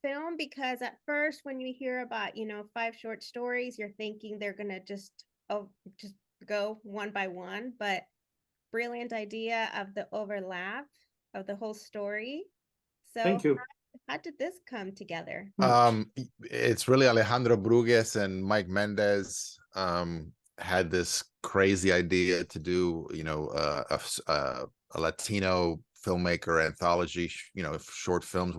film? Because at first, when you hear about, you know, 5 short stories, you're thinking they're gonna just go one by one, but brilliant idea of the overlap of the whole story. So Thank you. how did this come together? It's really Alejandro Brugués and Mike Mendez had this crazy idea to do, you know, a Latino filmmaker anthology, you know, short films.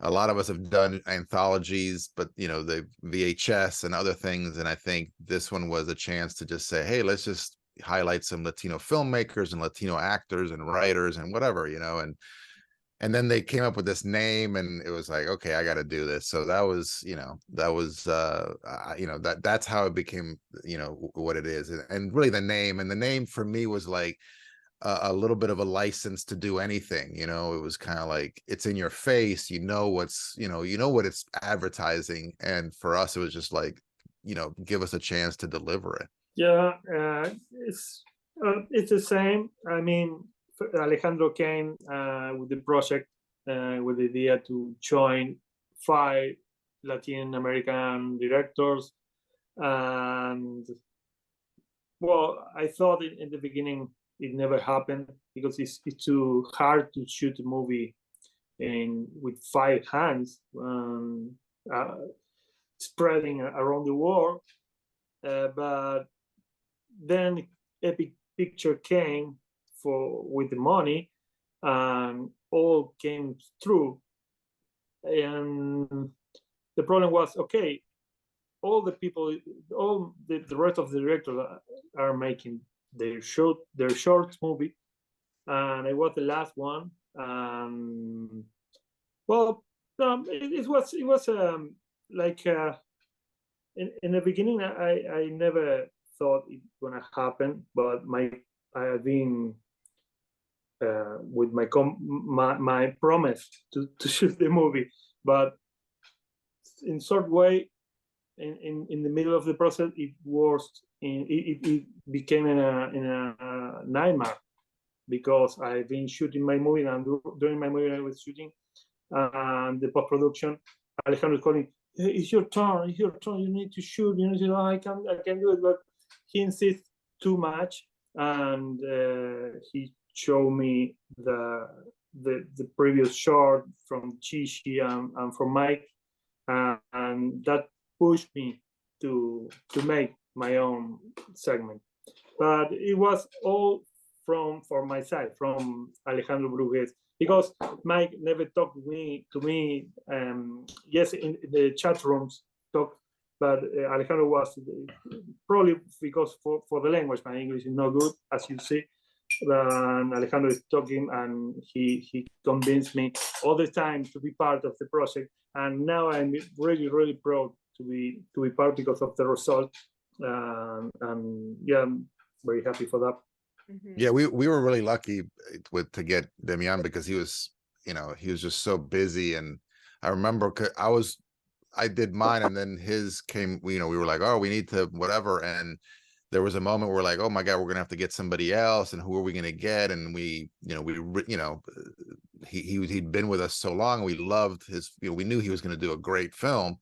A lot of us have done anthologies, but you know, the VHS and other things, and I think this one was a chance to just say, hey, let's just highlight some Latino filmmakers and Latino actors and writers and whatever, you know. And then they came up with this name, and it was like, okay, I got to do this. So that was, you know, you know, that's how it became, you know, what it is. And really the name for me was like a little bit of a license to do anything, you know. It was kind of like, it's in your face, you know, what it's advertising. And for us, it was just like, you know, give us a chance to deliver it. Yeah, it's the same. I mean, Alejandro came with the project with the idea to join 5 Latin American directors, and well, I thought in the beginning it never happened because it's too hard to shoot a movie with 5 hands spreading around the world. But then Epic Picture came with the money, and all came through. And the problem was, okay, all the people, all the rest of the directors are making their short movie, and I was the last one. Well, it was like in the beginning, I never thought it gonna happen, but I have been with my promise to shoot the movie, but in sort way, in the middle of the process, it became in a nightmare, because I've been shooting my movie, and during my movie I was shooting, and the post production, Alejandro is calling, hey, it's your turn, you need to shoot, you know, I can do it, but he insists too much, and he showed me the previous short from Gigi and from Mike, and that pushed me to make my own segment. But it was all from my side, from Alejandro Brugués, because Mike never talked to me. Yes, in the chat rooms talked, but Alejandro was probably because for the language, my English is not good, as you see. And Alejandro is talking, and he convinced me all the time to be part of the project. And now I'm really, really proud to be part, because of the result. And yeah, I'm very happy for that. Yeah, we were really lucky to get Demián, because he was just so busy. And I remember I did mine, and then his came, we were like, oh, we need to whatever. And there was a moment where we're like, oh my God, we're gonna have to get somebody else, and who are we gonna get? And he'd been with us so long, we loved his, we knew he was gonna do a great film.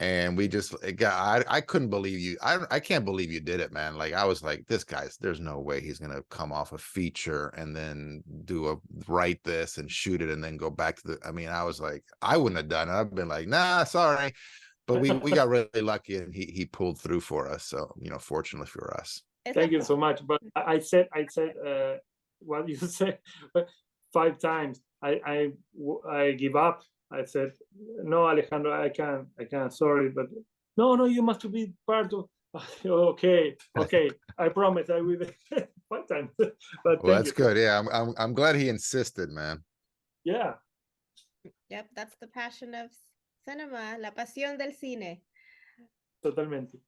And we just I couldn't believe you. I can't believe you did it, man. Like, I was like, there's no way he's gonna come off a feature and then write this and shoot it and then go back to I mean, I was like, I wouldn't have done it. I've been like, nah, sorry. But we got really lucky, and he pulled through for us. So, fortunately for us. Thank you so much. But I said what you said 5 times. I give up. I said, no, Alejandro, I can't, sorry, but no, you must be part of. Okay, I promise I will. 5 times. But well, that's good. Yeah, I'm glad he insisted, man. Yeah. Yep, that's the passion of cinema, la pasión del cine. Totalmente.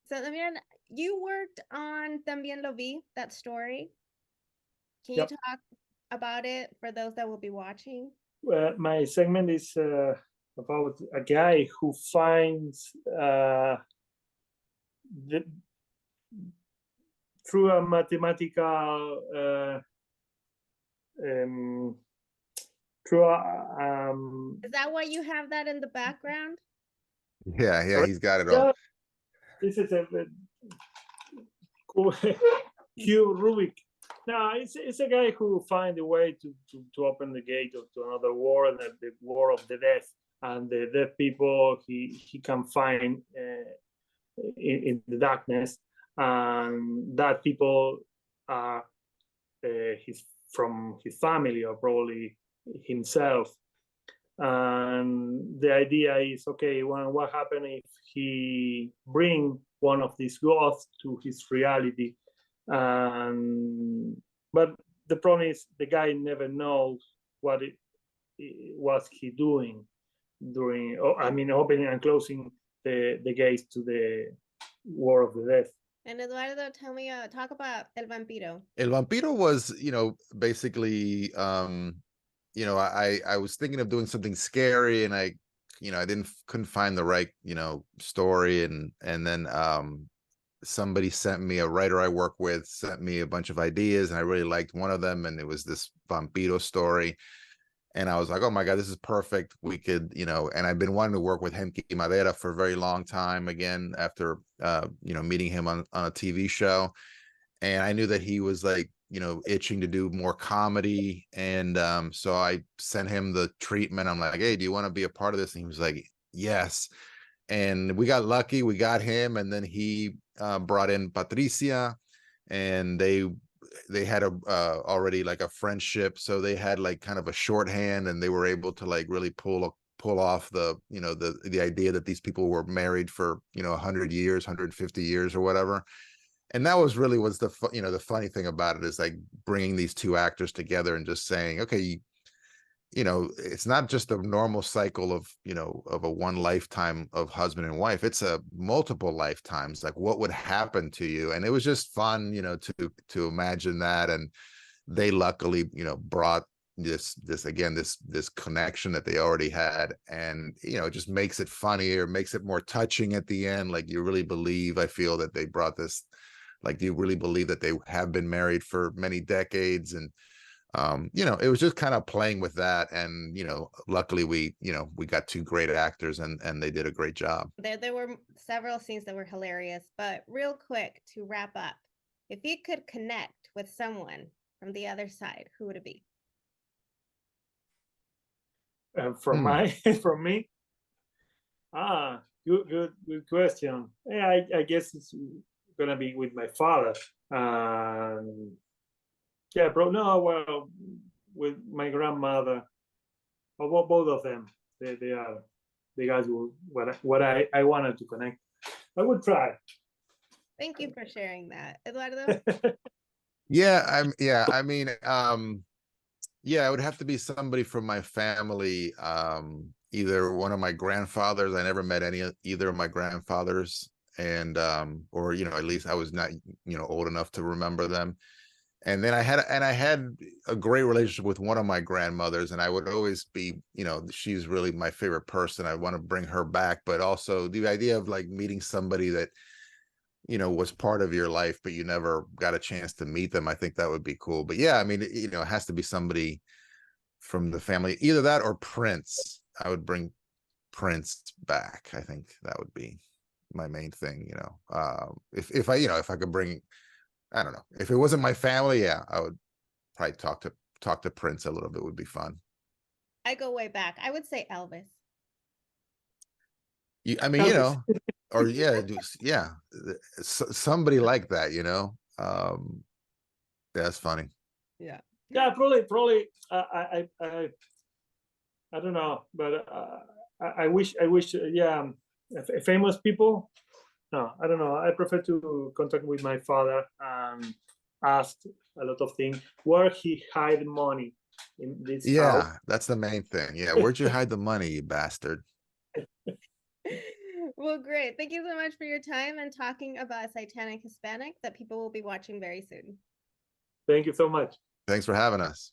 So, Demián, you worked on También Lo Vi, that story. Can you talk about it for those that will be watching? My segment is about a guy who finds through a mathematical true. Is that why you have that in the background? Yeah, he's got it all. Yeah, this is a cool cube Rubik. No, it's a guy who find a way to open the gate to another world, the war of the death, and the dead people he can find in the darkness, and that people are from his family or probably himself. And the idea is, okay, what happens if he bring one of these gods to his reality? But the problem is the guy never knows what was he doing during, opening and closing the gates to the war of the death. And Eduardo, tell me, talk about El Vampiro. El Vampiro was, basically, I was thinking of doing something scary, and I couldn't find the right, story, and then somebody sent me, a writer I work with sent me a bunch of ideas, and I really liked one of them, and it was this Vampiro story. And I was like, oh my God, this is perfect. We could, and I've been wanting to work with Hemky Madera for a very long time, again, after, meeting him on a TV show. And I knew that he was like, itching to do more comedy. And so I sent him the treatment. I'm like, hey, do you want to be a part of this? And he was like, yes. And we got lucky. We got him. And then he brought in Patricia, and they had already like a friendship. So they had like kind of a shorthand, and they were able to like really pull off the, the idea that these people were married for, 100 years, 150 years or whatever. And that was really the funny thing about it, is like bringing these two actors together and just saying, okay, it's not just a normal cycle of, of a one lifetime of husband and wife. It's a multiple lifetimes. Like, what would happen to you? And it was just fun, to imagine that. And they luckily, brought this connection that they already had. And, it just makes it funnier, makes it more touching at the end. Like, you really believe, I feel, that they brought this, like, you really believe that they have been married for many decades. And it was just kind of playing with that. And, luckily we got two great actors, and they did a great job. There were several scenes that were hilarious, but real quick to wrap up, if you could connect with someone from the other side, who would it be? From me? Good question. Yeah, I guess it's gonna be with my father. Yeah, bro. No, well, with my grandmother, or both of them. They are the guys who what I wanted to connect. I would try. Thank you for sharing that, Eduardo. Yeah, it would have to be somebody from my family. Either one of my grandfathers. I never met either of my grandfathers, and or at least I was not old enough to remember them. And then I had a great relationship with one of my grandmothers, and I would always be, she's really my favorite person. I want to bring her back, but also the idea of like meeting somebody that, was part of your life, but you never got a chance to meet them. I think that would be cool. But yeah, it has to be somebody from the family, either that or Prince. I would bring Prince back. I think that would be my main thing. If I could bring, I don't know, if it wasn't my family, yeah, I would probably talk to Prince a little bit. Would be fun. I go way back. I would say Elvis. Or yeah, somebody like that. That's funny. Yeah. Yeah, probably. I don't know, but I wish. Yeah, famous people. No, I don't know. I prefer to contact with my father and ask a lot of things. Where he hide money in this house. That's the main thing. Yeah, where'd you hide the money, you bastard? Well, great. Thank you so much for your time and talking about Satanic Hispanics that people will be watching very soon. Thank you so much. Thanks for having us.